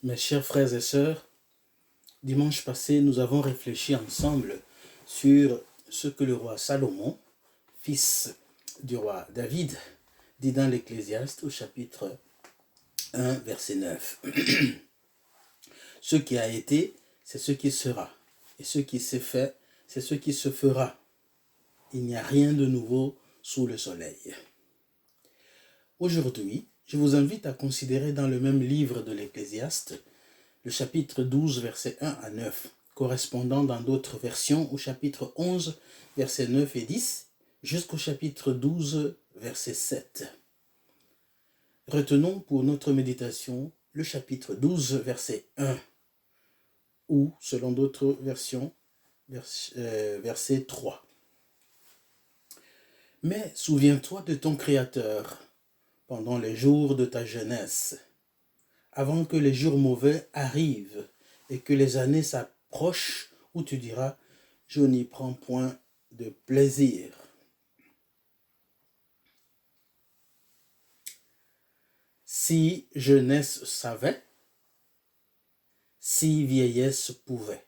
Mes chers frères et sœurs, dimanche passé, nous avons réfléchi ensemble sur ce que le roi Salomon, fils du roi David, dit dans l'Ecclésiaste au chapitre 1, verset 9. Ce qui a été, c'est ce qui sera. Et ce qui s'est fait, c'est ce qui se fera. Il n'y a rien de nouveau sous le soleil. Aujourd'hui, je vous invite à considérer dans le même livre de l'Ecclésiaste, le chapitre 12, versets 1 à 9, correspondant dans d'autres versions au chapitre 11, versets 9 et 10, jusqu'au chapitre 12, verset 7. Retenons pour notre méditation le chapitre 12, verset 1, ou, selon d'autres versions, verset 3. Mais souviens-toi de ton Créateur pendant les jours de ta jeunesse, avant que les jours mauvais arrivent et que les années s'approchent où tu diras « je n'y prends point de plaisir ». Si jeunesse savait, si vieillesse pouvait.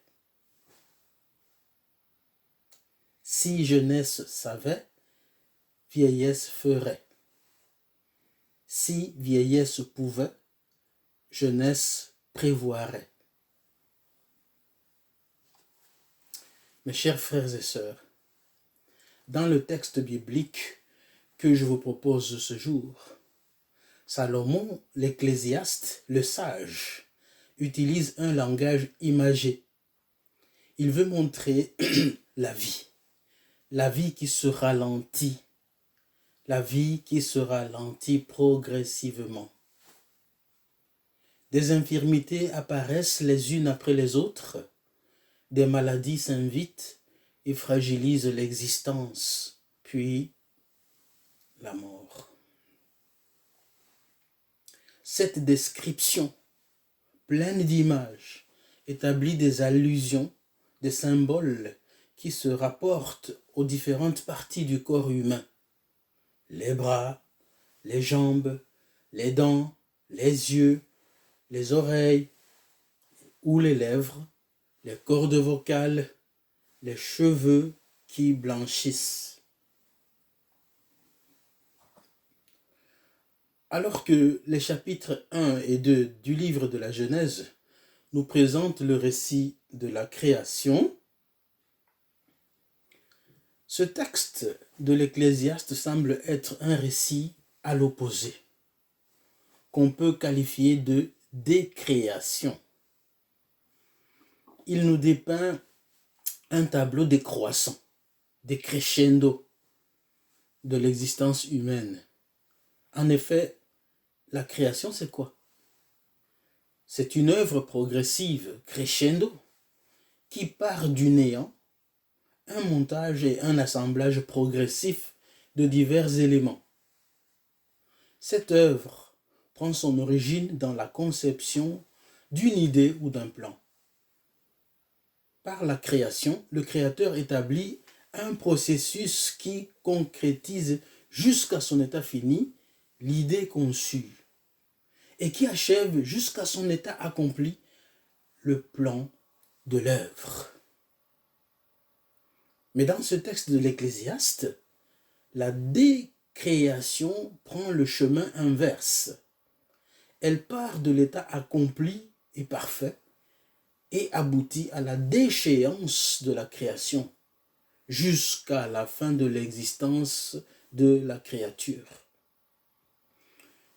Si jeunesse savait, vieillesse ferait. Si vieillesse pouvait, jeunesse prévoirait. Mes chers frères et sœurs, dans le texte biblique que je vous propose ce jour, Salomon, l'Ecclésiaste, le sage, utilise un langage imagé. Il veut montrer la vie qui se ralentit, la vie qui se ralentit progressivement. Des infirmités apparaissent les unes après les autres, des maladies s'invitent et fragilisent l'existence, puis la mort. Cette description, pleine d'images, établit des allusions, des symboles qui se rapportent aux différentes parties du corps humain. Les bras, les jambes, les dents, les yeux, les oreilles ou les lèvres, les cordes vocales, les cheveux qui blanchissent. Alors que les chapitres 1 et 2 du livre de la Genèse nous présentent le récit de la création, ce texte de l'Ecclésiaste semble être un récit à l'opposé, qu'on peut qualifier de décréation. Il nous dépeint un tableau décroissant, décrescendo de l'existence humaine. En effet, la création, c'est quoi? C'est une œuvre progressive, crescendo, qui part du néant, un montage et un assemblage progressif de divers éléments. Cette œuvre prend son origine dans la conception d'une idée ou d'un plan. Par la création, le créateur établit un processus qui concrétise jusqu'à son état fini l'idée conçue et qui achève jusqu'à son état accompli le plan de l'œuvre. Mais dans ce texte de l'Ecclésiaste, la décréation prend le chemin inverse. Elle part de l'état accompli et parfait et aboutit à la déchéance de la création jusqu'à la fin de l'existence de la créature.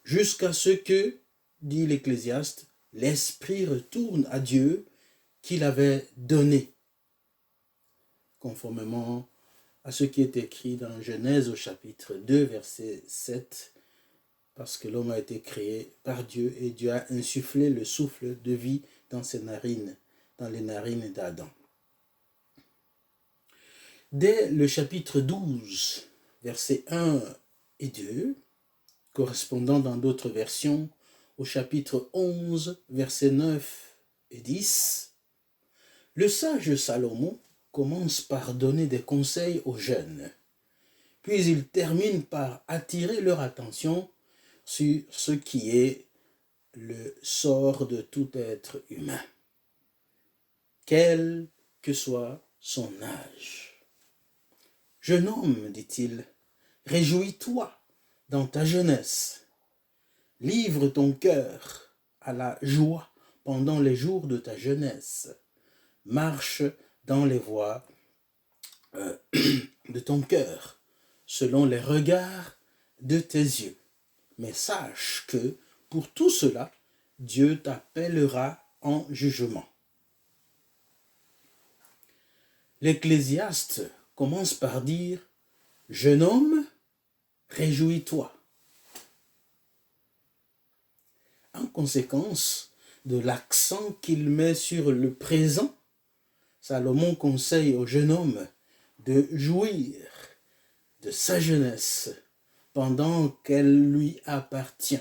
Jusqu'à ce que, dit l'Ecclésiaste, l'Esprit retourne à Dieu qu'il avait donné, conformément à ce qui est écrit dans Genèse au chapitre 2, verset 7, parce que l'homme a été créé par Dieu et Dieu a insufflé le souffle de vie dans ses narines, dans les narines d'Adam. Dès le chapitre 12, versets 1 et 2, correspondant dans d'autres versions au chapitre 11, versets 9 et 10, le sage Salomon commence par donner des conseils aux jeunes, puis il termine par attirer leur attention sur ce qui est le sort de tout être humain, quel que soit son âge. Jeune homme, dit-il, réjouis-toi dans ta jeunesse. Livre ton cœur à la joie pendant les jours de ta jeunesse. Marche dans les voies de ton cœur, selon les regards de tes yeux. Mais sache que, pour tout cela, Dieu t'appellera en jugement. L'Ecclésiaste commence par dire « Jeune homme, réjouis-toi ». En conséquence de l'accent qu'il met sur le présent, Salomon conseille au jeune homme de jouir de sa jeunesse pendant qu'elle lui appartient,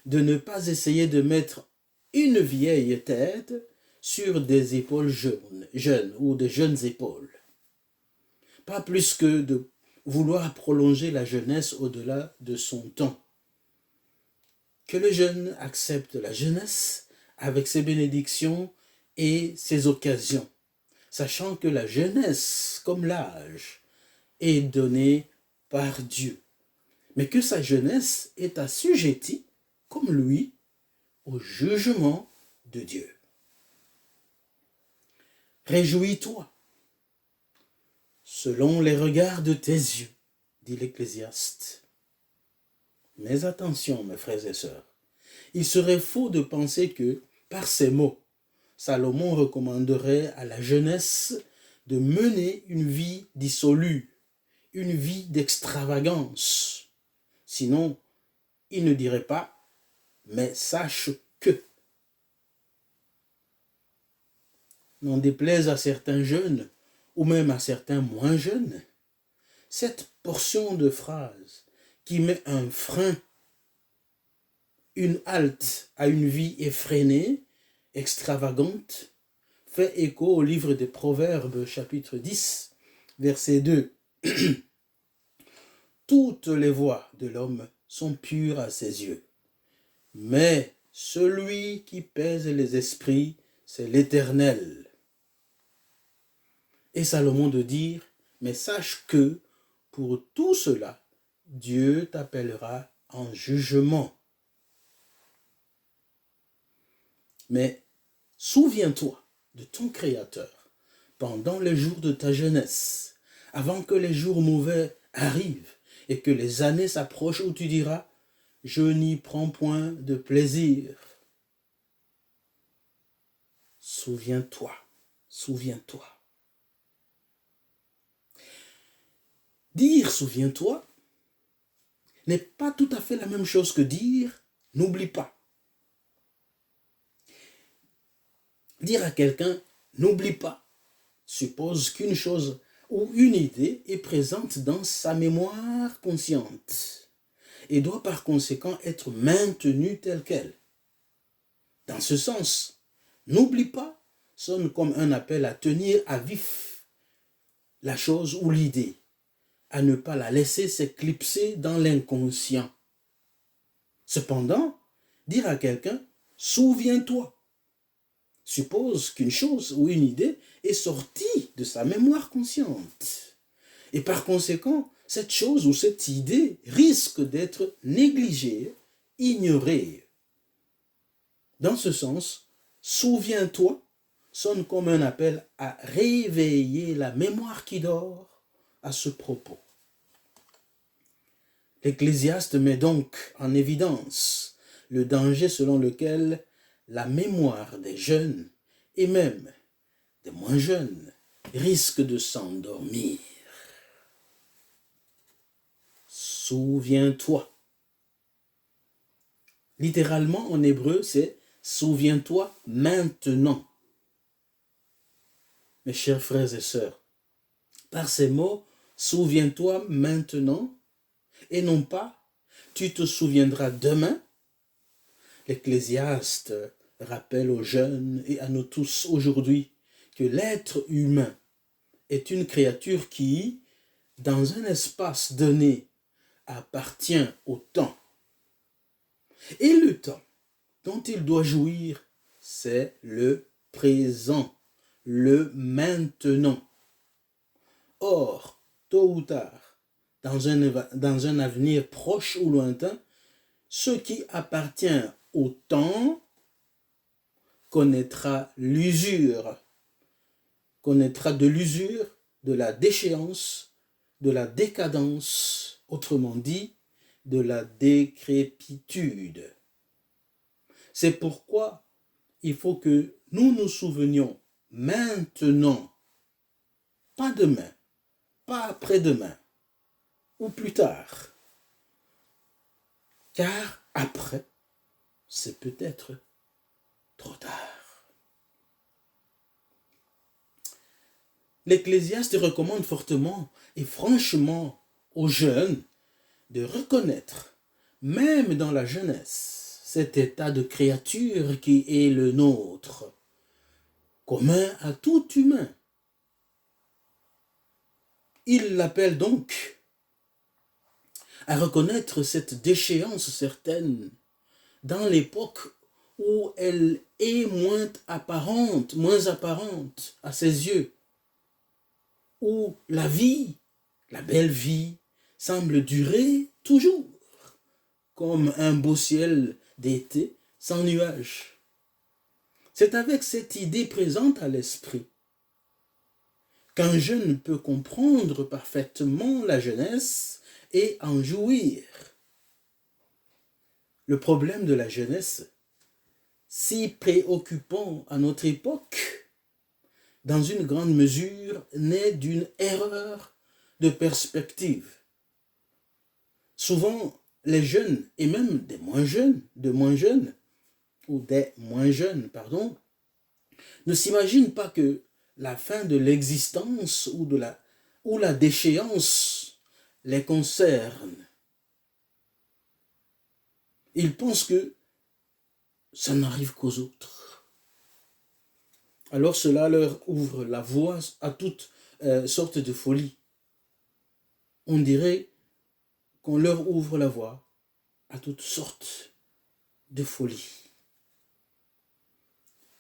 de ne pas essayer de mettre une vieille tête sur des épaules jeunes ou de jeunes épaules. Pas plus que de vouloir prolonger la jeunesse au-delà de son temps. Que le jeune accepte la jeunesse avec ses bénédictions et ses occasions, sachant que la jeunesse, comme l'âge, est donnée par Dieu, mais que sa jeunesse est assujettie, comme lui, au jugement de Dieu. Réjouis-toi, selon les regards de tes yeux, dit l'Ecclésiaste. Mais attention, mes frères et sœurs, il serait faux de penser que, par ces mots, Salomon recommanderait à la jeunesse de mener une vie dissolue, une vie d'extravagance. Sinon, il ne dirait pas « mais sache que ». N'en déplaise à certains jeunes, ou même à certains moins jeunes, cette portion de phrase qui met un frein, une halte à une vie effrénée, extravagante, fait écho au livre des Proverbes, chapitre 10, verset 2. Toutes les voies de l'homme sont pures à ses yeux, mais celui qui pèse les esprits, c'est l'Éternel. Et Salomon de dire, mais sache que, pour tout cela, Dieu t'appellera en jugement. Mais souviens-toi de ton Créateur pendant les jours de ta jeunesse, avant que les jours mauvais arrivent et que les années s'approchent où tu diras « je n'y prends point de plaisir ». Souviens-toi, souviens-toi. Dire « souviens-toi » n'est pas tout à fait la même chose que dire « n'oublie pas ». Dire à quelqu'un « n'oublie pas » suppose qu'une chose ou une idée est présente dans sa mémoire consciente et doit par conséquent être maintenue telle qu'elle. Dans ce sens, « n'oublie pas » sonne comme un appel à tenir à vif la chose ou l'idée, à ne pas la laisser s'éclipser dans l'inconscient. Cependant, dire à quelqu'un « souviens-toi » suppose qu'une chose ou une idée est sortie de sa mémoire consciente. Et par conséquent, cette chose ou cette idée risque d'être négligée, ignorée. Dans ce sens, souviens-toi sonne comme un appel à réveiller la mémoire qui dort à ce propos. L'Ecclésiaste met donc en évidence le danger selon lequel la mémoire des jeunes et même des moins jeunes risque de s'endormir. Souviens-toi. Littéralement en hébreu, c'est souviens-toi maintenant. Mes chers frères et sœurs, par ces mots, souviens-toi maintenant et non pas tu te souviendras demain. L'Ecclésiaste rappelle aux jeunes et à nous tous aujourd'hui que l'être humain est une créature qui, dans un espace donné, appartient au temps. Et le temps dont il doit jouir, c'est le présent, le maintenant. Or, tôt ou tard, dans un avenir proche ou lointain, ce qui appartient au temps connaîtra l'usure, connaîtra de l'usure, de la déchéance, de la décadence, autrement dit, de la décrépitude. C'est pourquoi il faut que nous nous souvenions maintenant, pas demain, pas après-demain, ou plus tard, car après, c'est peut-être trop tard. L'Ecclésiaste recommande fortement et franchement aux jeunes de reconnaître, même dans la jeunesse, cet état de créature qui est le nôtre, commun à tout humain. Il l'appelle donc à reconnaître cette déchéance certaine dans l'époque où elle est moins apparente à ses yeux, où la vie, la belle vie, semble durer toujours, comme un beau ciel d'été sans nuages. C'est avec cette idée présente à l'esprit qu'un jeune peut comprendre parfaitement la jeunesse et en jouir. Le problème de la jeunesse, si préoccupant à notre époque, dans une grande mesure, naît d'une erreur de perspective. Souvent, les jeunes, et même des moins jeunes, ne s'imaginent pas que la fin de l'existence ou la déchéance les concerne. Ils pensent que ça n'arrive qu'aux autres. Alors cela leur ouvre la voie à toutes sortes de folies. On dirait qu'on leur ouvre la voie à toutes sortes de folies.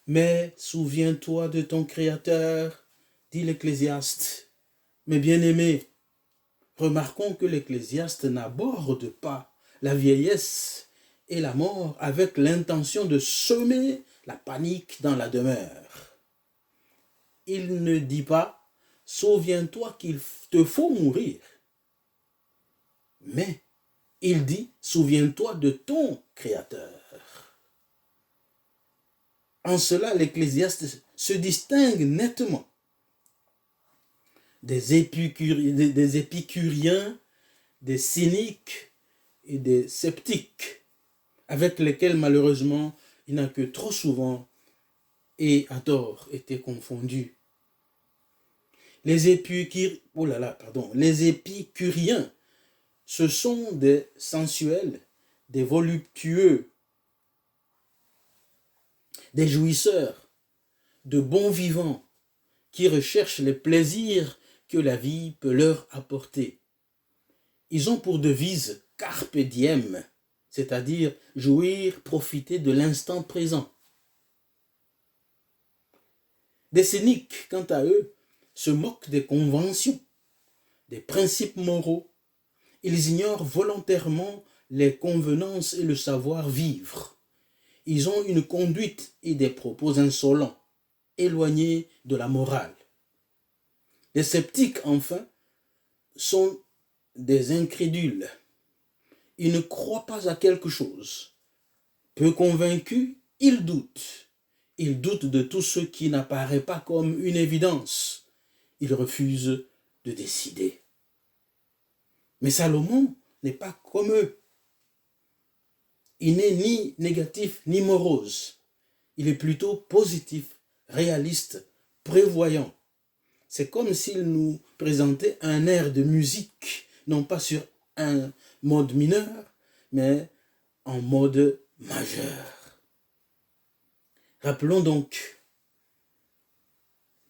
Mais souviens-toi de ton Créateur, dit l'Ecclésiaste. Mes bien-aimés, remarquons que l'Ecclésiaste n'aborde pas la vieillesse et la mort avec l'intention de semer la panique dans la demeure. Il ne dit pas « souviens-toi qu'il te faut mourir », mais il dit « souviens-toi de ton Créateur ». En cela, l'Ecclésiaste se distingue nettement des épicuriens, des cyniques et des sceptiques, avec lesquels malheureusement il n'a que trop souvent et à tort été confondu. Les épicuriens, ce sont des sensuels, des voluptueux, des jouisseurs, de bons vivants, qui recherchent les plaisirs que la vie peut leur apporter. Ils ont pour devise « carpe diem », c'est-à-dire jouir, profiter de l'instant présent. Des cyniques, quant à eux, se moquent des conventions, des principes moraux. Ils ignorent volontairement les convenances et le savoir-vivre. Ils ont une conduite et des propos insolents, éloignés de la morale. Les sceptiques, enfin, sont des incrédules. Ils ne croient pas à quelque chose. Peu convaincus, ils doutent. Ils doutent de tout ce qui n'apparaît pas comme une évidence. Ils refusent de décider. Mais Salomon n'est pas comme eux. Il n'est ni négatif ni morose. Il est plutôt positif, réaliste, prévoyant. C'est comme s'il nous présentait un air de musique, non pas sur un mode mineur, mais en mode majeur. Rappelons donc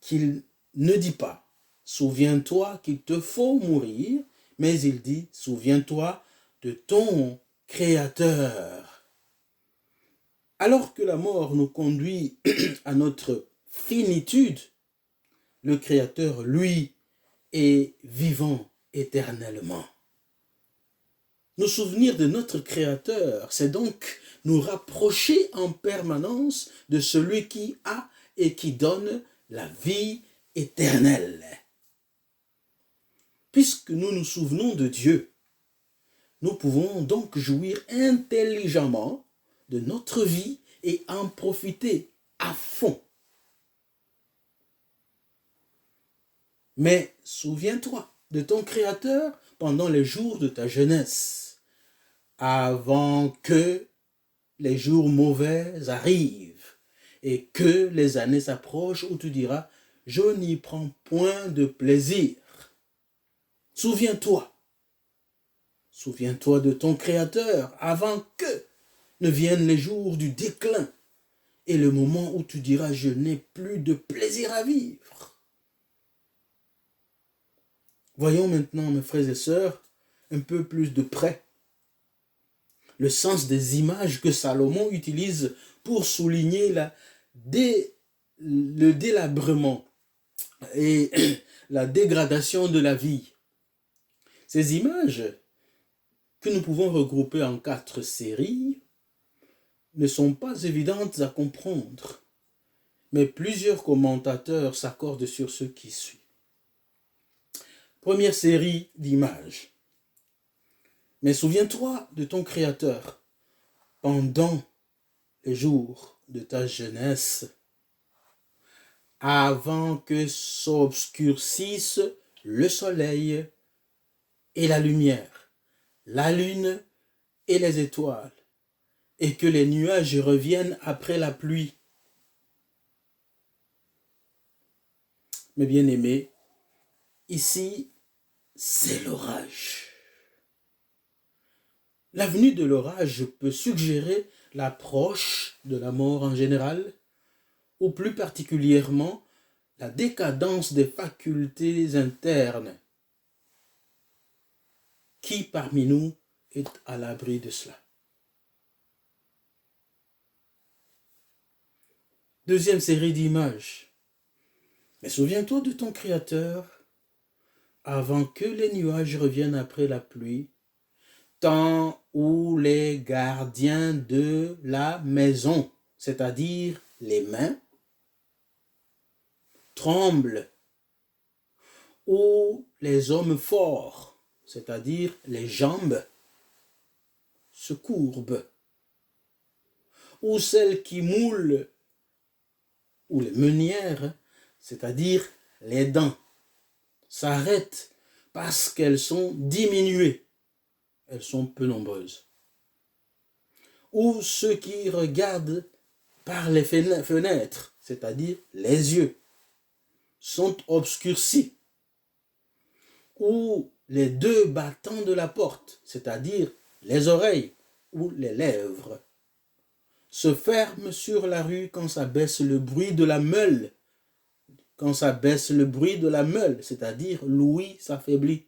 qu'il ne dit pas « souviens-toi qu'il te faut mourir », mais il dit « souviens-toi de ton Créateur ». Alors que la mort nous conduit à notre finitude, le Créateur, lui, est vivant éternellement. Nous souvenir de notre Créateur, c'est donc nous rapprocher en permanence de celui qui a et qui donne la vie éternelle. Puisque nous nous souvenons de Dieu, nous pouvons donc jouir intelligemment de notre vie et en profiter à fond. Mais souviens-toi de ton Créateur pendant les jours de ta jeunesse, avant que les jours mauvais arrivent et que les années s'approchent où tu diras « je n'y prends point de plaisir ». Souviens-toi de ton Créateur avant que ne viennent les jours du déclin et le moment où tu diras « je n'ai plus de plaisir à vivre ». Voyons maintenant, mes frères et sœurs, un peu plus de près le sens des images que Salomon utilise pour souligner le délabrement et la dégradation de la vie. Ces images, que nous pouvons regrouper en 4 séries, ne sont pas évidentes à comprendre, mais plusieurs commentateurs s'accordent sur ce qui suit. Première série d'images. Mais souviens-toi de ton Créateur pendant les jours de ta jeunesse, avant que s'obscurcisse le soleil et la lumière, la lune et les étoiles, et que les nuages reviennent après la pluie. Mes bien-aimés, ici, c'est l'orage. La venue de l'orage peut suggérer l'approche de la mort en général, ou plus particulièrement la décadence des facultés internes. Qui parmi nous est à l'abri de cela? Deuxième série d'images. Mais souviens-toi de ton Créateur avant que les nuages reviennent après la pluie, temps où les gardiens de la maison, c'est-à-dire les mains, tremblent, où les hommes forts, c'est-à-dire les jambes, se courbent, où celles qui moulent, ou les meunières, c'est-à-dire les dents, s'arrêtent parce qu'elles sont diminuées, elles sont peu nombreuses. Ou ceux qui regardent par les fenêtres, c'est-à-dire les yeux, sont obscurcis. Ou les 2 battants de la porte, c'est-à-dire les oreilles ou les lèvres, se ferment sur la rue quand ça baisse le bruit de la meule. Quand ça baisse le bruit de la meule, c'est-à-dire l'ouïe s'affaiblit.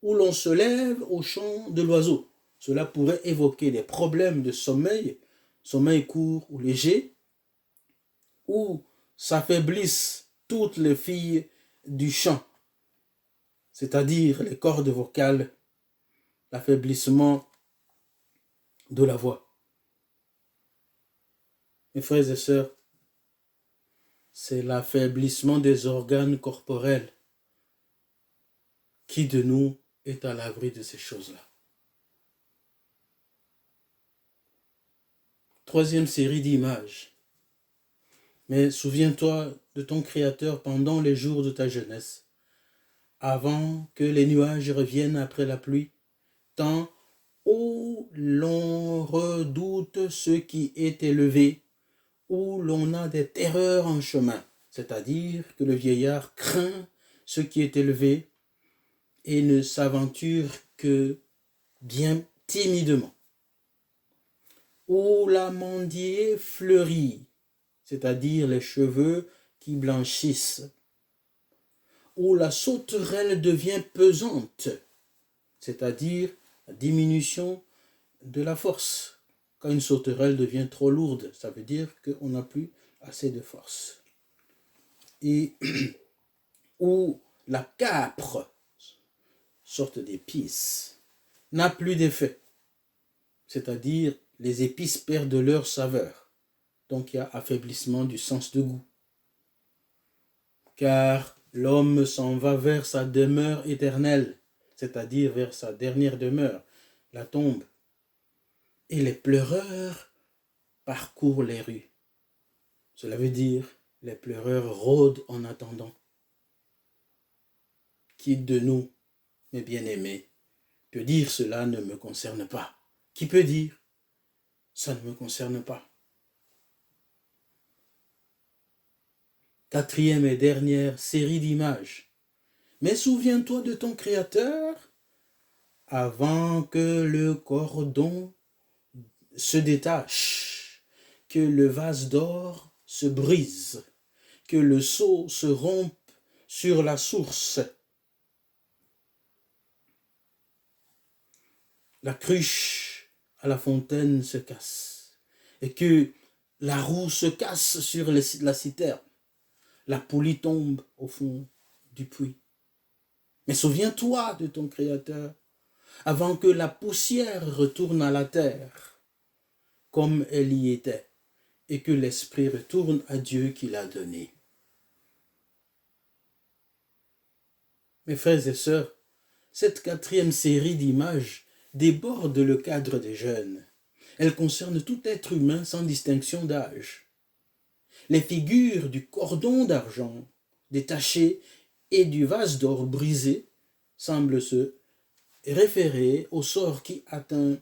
Ou l'on se lève au chant de l'oiseau. Cela pourrait évoquer des problèmes de sommeil, sommeil court ou léger, ou s'affaiblissent toutes les filles du chant, c'est-à-dire les cordes vocales, l'affaiblissement de la voix. Mes frères et sœurs, c'est l'affaiblissement des organes corporels. Qui de nous est à l'abri de ces choses-là? Troisième série d'images. Mais souviens-toi de ton Créateur pendant les jours de ta jeunesse, avant que les nuages reviennent après la pluie, temps où l'on redoute ce qui est élevé, où l'on a des terreurs en chemin, c'est-à-dire que le vieillard craint ce qui est élevé et ne s'aventure que bien timidement, où l'amandier fleurit, c'est-à-dire les cheveux qui blanchissent, où la sauterelle devient pesante, c'est-à-dire la diminution de la force, Quand une sauterelle devient trop lourde, ça veut dire qu'on n'a plus assez de force. Et où la capre, sorte d'épice, n'a plus d'effet. C'est-à-dire, les épices perdent leur saveur. Donc, il y a affaiblissement du sens de goût. Car l'homme s'en va vers sa demeure éternelle, c'est-à-dire vers sa dernière demeure, la tombe. Et les pleureurs parcourent les rues. Cela veut dire, les pleureurs rôdent en attendant. Qui de nous, mes bien-aimés, peut dire cela ne me concerne pas? Qui peut dire ça ne me concerne pas? Quatrième et dernière série d'images. Mais souviens-toi de ton Créateur avant que le cordon se détache, que le vase d'or se brise, que le seau se rompe sur la source. La cruche à la fontaine se casse et que la roue se casse sur la citerne. La poulie tombe au fond du puits. Mais souviens-toi de ton Créateur avant que la poussière retourne à la terre comme elle y était et que l'esprit retourne à Dieu qui l'a donné. Mes frères et sœurs, cette quatrième série d'images déborde le cadre des jeunes. Elle concerne tout être humain sans distinction d'âge. Les figures du cordon d'argent détaché et du vase d'or brisé semblent se référer au sort qui atteint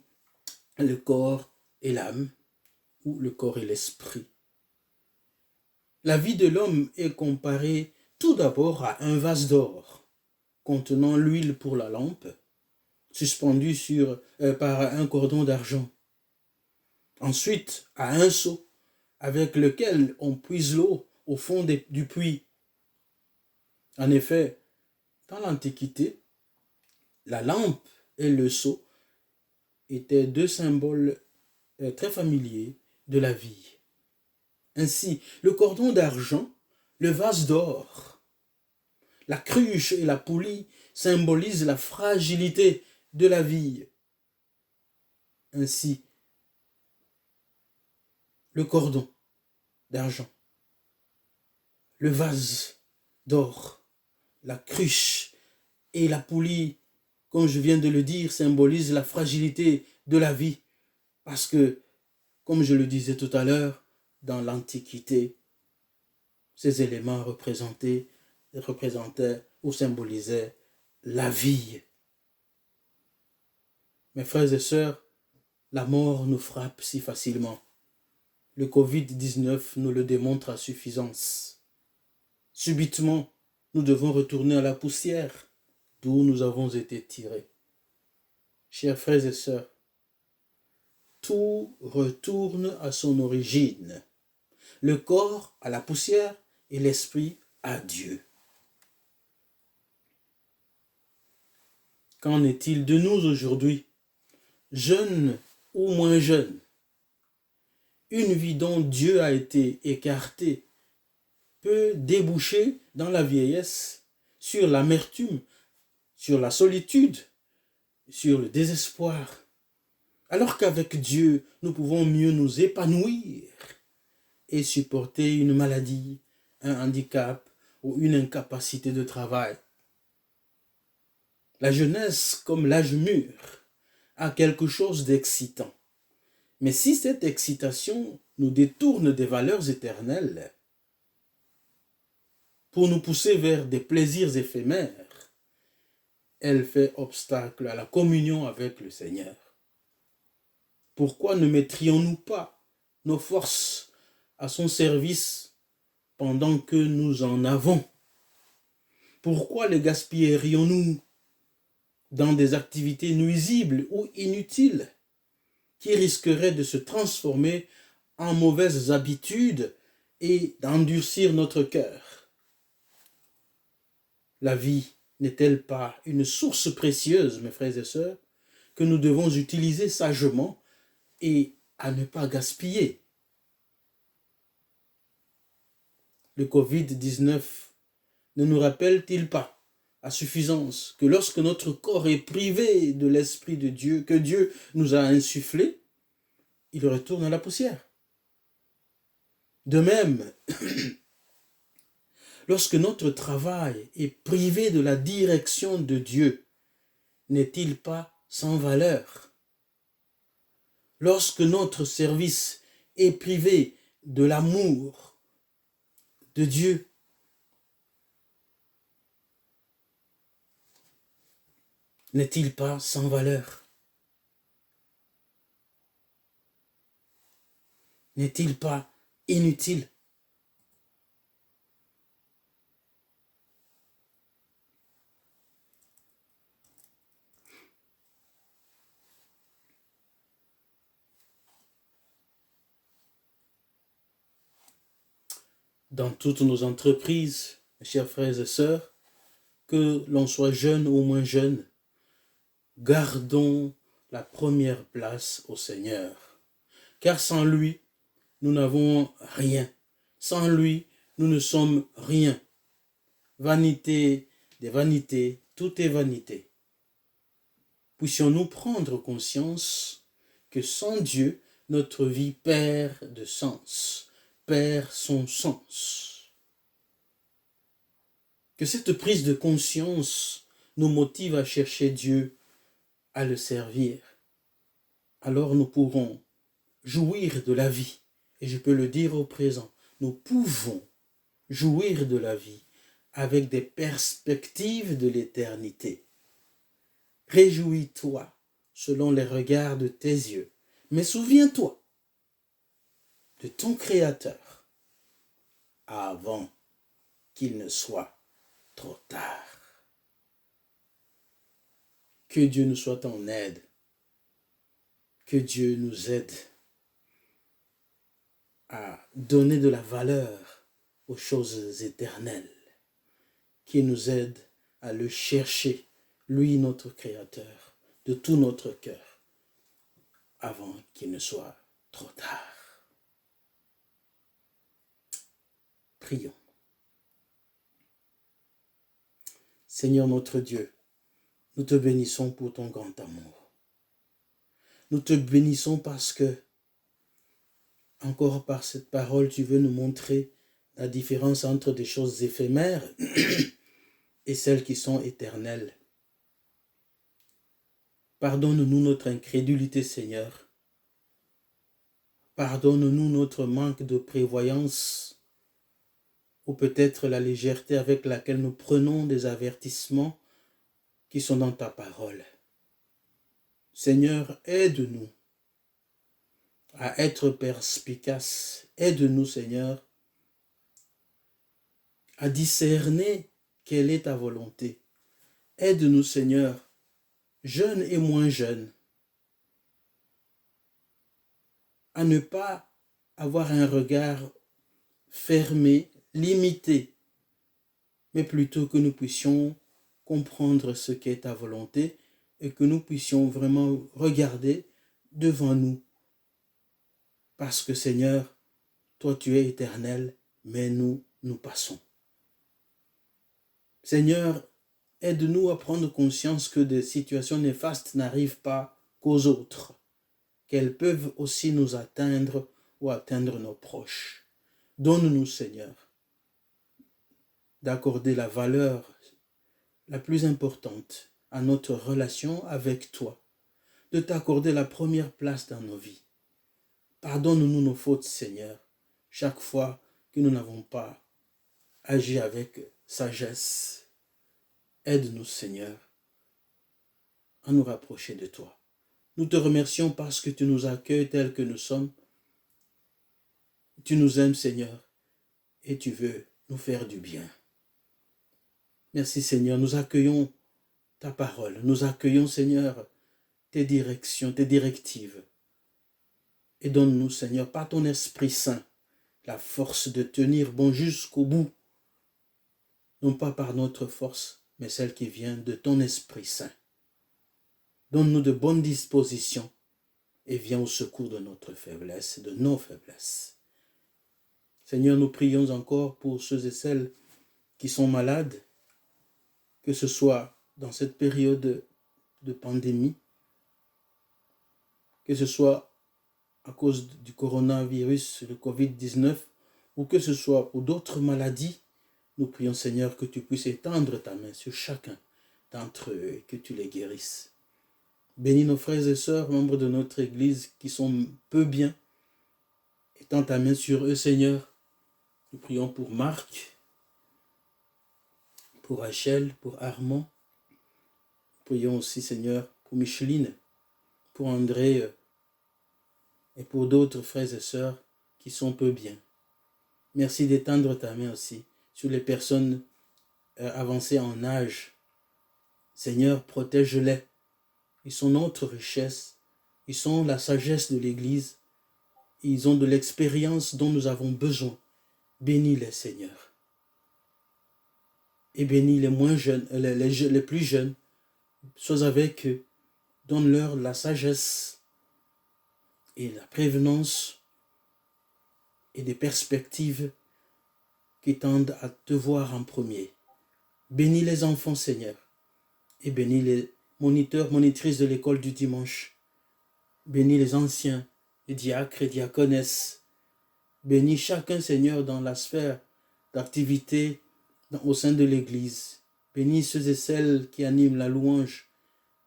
le corps et l'âme, ou le corps et l'esprit. La vie de l'homme est comparée tout d'abord à un vase d'or contenant l'huile pour la lampe, suspendue par un cordon d'argent. Ensuite, à un seau avec lequel on puise l'eau au fond du puits. En effet, dans l'Antiquité, la lampe et le seau étaient deux symboles très familiers de la vie. Ainsi, le cordon d'argent, le vase d'or, la cruche et la poulie symbolisent la fragilité de la vie. Ainsi, le cordon d'argent, le vase d'or, la cruche et la poulie, comme je viens de le dire, symbolisent la fragilité de la vie. Parce que, comme je le disais tout à l'heure, dans l'Antiquité, ces éléments représentaient ou symbolisaient la vie. Mes frères et sœurs, la mort nous frappe si facilement. Le Covid-19 nous le démontre à suffisance. Subitement, nous devons retourner à la poussière d'où nous avons été tirés. Chers frères et sœurs, tout retourne à son origine. Le corps à la poussière et l'esprit à Dieu. Qu'en est-il de nous aujourd'hui, jeunes ou moins jeunes? Une vie dont Dieu a été écarté peut déboucher dans la vieillesse sur l'amertume, sur la solitude, sur le désespoir. Alors qu'avec Dieu, nous pouvons mieux nous épanouir et supporter une maladie, un handicap ou une incapacité de travail. La jeunesse, comme l'âge mûr, a quelque chose d'excitant. Mais si cette excitation nous détourne des valeurs éternelles pour nous pousser vers des plaisirs éphémères, elle fait obstacle à la communion avec le Seigneur. Pourquoi ne mettrions-nous pas nos forces à son service pendant que nous en avons? Pourquoi les gaspillerions-nous dans des activités nuisibles ou inutiles qui risqueraient de se transformer en mauvaises habitudes et d'endurcir notre cœur? La vie n'est-elle pas une source précieuse, mes frères et sœurs, que nous devons utiliser sagement et à ne pas gaspiller. Le Covid-19 ne nous rappelle-t-il pas à suffisance que lorsque notre corps est privé de l'Esprit de Dieu, que Dieu nous a insufflé, il retourne à la poussière. De même, lorsque notre travail est privé de la direction de Dieu, n'est-il pas sans valeur? Lorsque notre service est privé de l'amour de Dieu, n'est-il pas sans valeur? N'est-il pas inutile? Dans toutes nos entreprises, mes chers frères et sœurs, que l'on soit jeune ou moins jeune, gardons la première place au Seigneur. Car sans lui, nous n'avons rien. Sans lui, nous ne sommes rien. Vanité des vanités, tout est vanité. Puissions-nous prendre conscience que sans Dieu, notre vie perd de sens, perd son sens. Que cette prise de conscience nous motive à chercher Dieu, à le servir. Alors nous pourrons jouir de la vie. Et je peux le dire au présent, nous pouvons jouir de la vie avec des perspectives de l'éternité. Réjouis-toi selon les regards de tes yeux, mais souviens-toi de ton Créateur avant qu'il ne soit trop tard. Que Dieu nous soit en aide, que Dieu nous aide à donner de la valeur aux choses éternelles, qui nous aide à le chercher, lui notre Créateur, de tout notre cœur, avant qu'il ne soit trop tard. Prions. Seigneur notre Dieu, nous te bénissons pour ton grand amour. Nous te bénissons parce que, encore par cette parole, tu veux nous montrer la différence entre des choses éphémères et celles qui sont éternelles. Pardonne-nous notre incrédulité, Seigneur. Pardonne-nous notre manque de prévoyance ou peut-être la légèreté avec laquelle nous prenons des avertissements qui sont dans ta parole. Seigneur, aide-nous à être perspicaces. Aide-nous, Seigneur, à discerner quelle est ta volonté. Aide-nous, Seigneur, jeunes et moins jeunes, à ne pas avoir un regard fermé, limité, mais plutôt que nous puissions comprendre ce qu'est ta volonté et que nous puissions vraiment regarder devant nous. Parce que, Seigneur, toi tu es éternel, mais nous passons. Seigneur, aide-nous à prendre conscience que des situations néfastes n'arrivent pas qu'aux autres, qu'elles peuvent aussi nous atteindre ou atteindre nos proches. Donne-nous, Seigneur, d'accorder la valeur la plus importante à notre relation avec toi, de t'accorder la première place dans nos vies. Pardonne-nous nos fautes, Seigneur, chaque fois que nous n'avons pas agi avec sagesse. Aide-nous, Seigneur, à nous rapprocher de toi. Nous te remercions parce que tu nous accueilles tels que nous sommes. Tu nous aimes, Seigneur, et tu veux nous faire du bien. Merci, Seigneur, nous accueillons ta parole. Nous accueillons, Seigneur, tes directions, tes directives. Et donne-nous, Seigneur, par ton Esprit Saint, la force de tenir bon jusqu'au bout. Non pas par notre force, mais celle qui vient de ton Esprit Saint. Donne-nous de bonnes dispositions et viens au secours de notre faiblesse, de nos faiblesses. Seigneur, nous prions encore pour ceux et celles qui sont malades, que ce soit dans cette période de pandémie, que ce soit à cause du coronavirus, le Covid-19, ou que ce soit pour d'autres maladies. Nous prions, Seigneur, que tu puisses étendre ta main sur chacun d'entre eux et que tu les guérisses. Bénis nos frères et sœurs, membres de notre Église, qui sont peu bien. Étends ta main sur eux, Seigneur. Nous prions pour Marc, pour Rachel, pour Armand. Nous prions aussi, Seigneur, pour Micheline, pour André et pour d'autres frères et sœurs qui sont peu bien. Merci d'étendre ta main aussi sur les personnes avancées en âge. Seigneur, protège-les. Ils sont notre richesse. Ils sont la sagesse de l'Église. Ils ont de l'expérience dont nous avons besoin. Bénis-les, Seigneur. Et bénis les moins jeunes, les plus jeunes. Sois avec eux. Donne-leur la sagesse et la prévenance et des perspectives qui tendent à te voir en premier. Bénis les enfants, Seigneur. Et bénis les moniteurs, monitrices de l'école du dimanche. Bénis les anciens, les diacres et diaconesses. Bénis chacun, Seigneur, dans la sphère d'activité au sein de l'Église. Bénis ceux et celles qui animent la louange.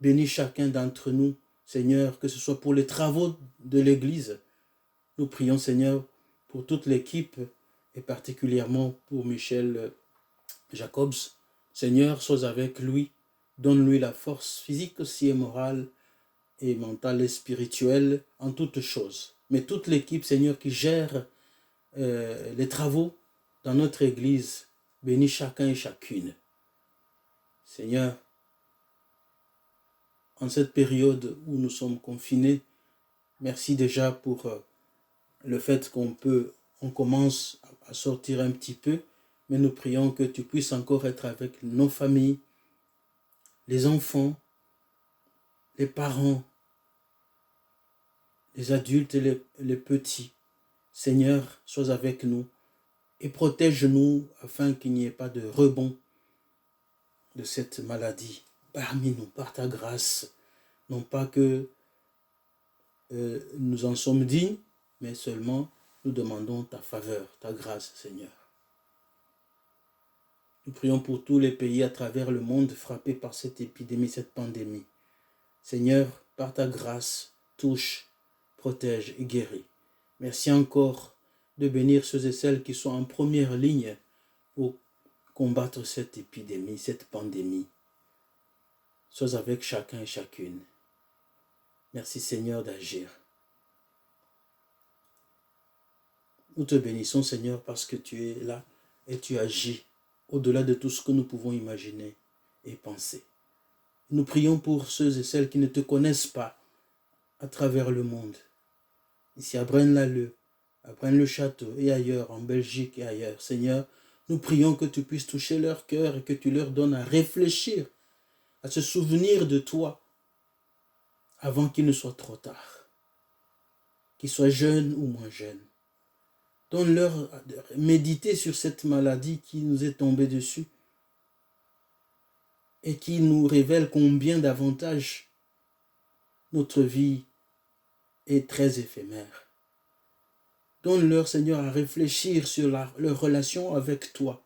Bénis chacun d'entre nous, Seigneur, que ce soit pour les travaux de l'Église. Nous prions, Seigneur, pour toute l'équipe et particulièrement pour Michel Jacobs. Seigneur, sois avec lui. Donne-lui la force physique aussi et morale et mentale et spirituelle en toutes choses. Mais toute l'équipe, Seigneur, qui gère les travaux dans notre Église, bénis chacun et chacune. Seigneur, en cette période où nous sommes confinés, merci déjà pour le fait qu'on commence à sortir un petit peu, mais nous prions que tu puisses encore être avec nos familles, les enfants, les parents, les adultes et les petits. Seigneur, sois avec nous et protège-nous afin qu'il n'y ait pas de rebond de cette maladie parmi nous, par ta grâce. Non pas que nous en sommes dignes, mais seulement nous demandons ta faveur, ta grâce, Seigneur. Nous prions pour tous les pays à travers le monde frappés par cette épidémie, cette pandémie. Seigneur, par ta grâce, touche, protège et guéris. Merci encore de bénir ceux et celles qui sont en première ligne pour combattre cette épidémie, cette pandémie. Sois avec chacun et chacune. Merci Seigneur d'agir. Nous te bénissons Seigneur parce que tu es là et tu agis au-delà de tout ce que nous pouvons imaginer et penser. Nous prions pour ceux et celles qui ne te connaissent pas à travers le monde. Ici à Braine-l'Alleud, à Braine-le-Château et ailleurs, en Belgique et ailleurs. Seigneur, nous prions que tu puisses toucher leur cœur et que tu leur donnes à réfléchir, à se souvenir de toi avant qu'il ne soit trop tard. Qu'ils soient jeunes ou moins jeunes. Donne-leur à méditer sur cette maladie qui nous est tombée dessus et qui nous révèle combien davantage notre vie est très éphémère. Donne-leur, Seigneur, à réfléchir sur leur relation avec toi.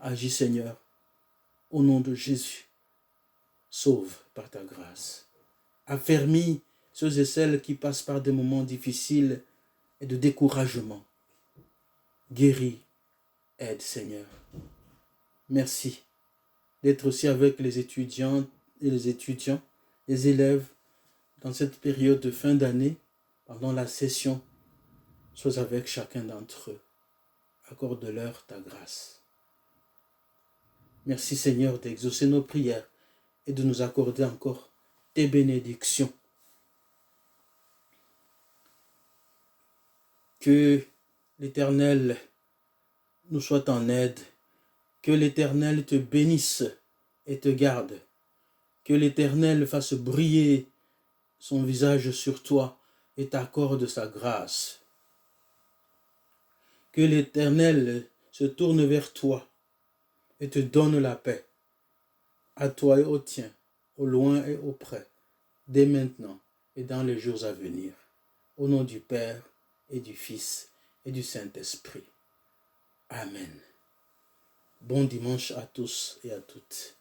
Agis, Seigneur, au nom de Jésus. Sauve par ta grâce. Affermis ceux et celles qui passent par des moments difficiles et de découragement. Guéris, aide, Seigneur. Merci d'être aussi avec les étudiantes et les étudiants, les élèves, dans cette période de fin d'année, pendant la session. Sois avec chacun d'entre eux. Accorde-leur ta grâce. Merci Seigneur d'exaucer nos prières et de nous accorder encore tes bénédictions. Que l'Éternel nous soit en aide. Que l'Éternel te bénisse et te garde. Que l'Éternel fasse briller son visage sur toi et t'accorde sa grâce. Que l'Éternel se tourne vers toi et te donne la paix, à toi et aux tiens, au loin et au près, dès maintenant et dans les jours à venir. Au nom du Père et du Fils et du Saint-Esprit. Amen. Bon dimanche à tous et à toutes.